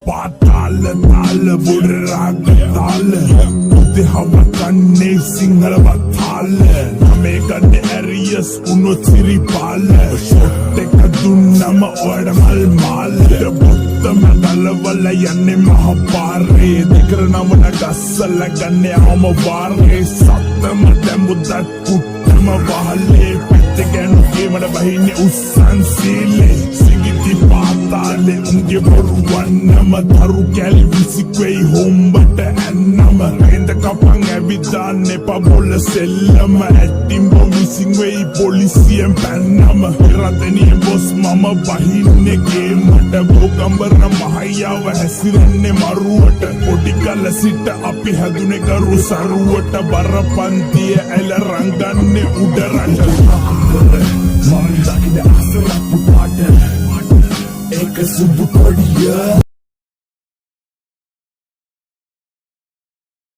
පාතාල තාල බොඩ රාග තාල උදේ හව කන්නේ සිංහල වතාල මේ කන්නේ ඇරියස් උනොත් සිරිපාල ෂොට් එක දුන්නම ඔයාට මල් මාල බොත්තම ගලවල යන්නේ මහ පාරේ දෙකර නමන ගස්සල ගන්නේ අවම වාරේ සත්තම දැම්බුදත් කුට්ටම වහලේ පිට ගැන ගේමඩ බහින්නේ උස්සන් සීලේ සිගිති පාතාලේ උන්ගේ බොරුවන්නම තරු කැලි විසික්වෙයි හොම්බට ඇන්නම රේන්ද කපන් ඇවිදාන්න එපා බොල සෙල්ලම ඇට්ටිම්බ මිසින් වෙයි පොලිසියෙන් පැන්නම රතනිය බොස් මම බහින්නේ ගේමට බෝගම්බර මහයාව හැසිරෙන්නේ මරුවට පොඩි කල සිට අපි හැදුනේ කරු සරුවට බරපන්තිය ඇල රංගන්නේ උඩරට මම දකින අසරක් පුතාට ඒක සුදු කොඩිය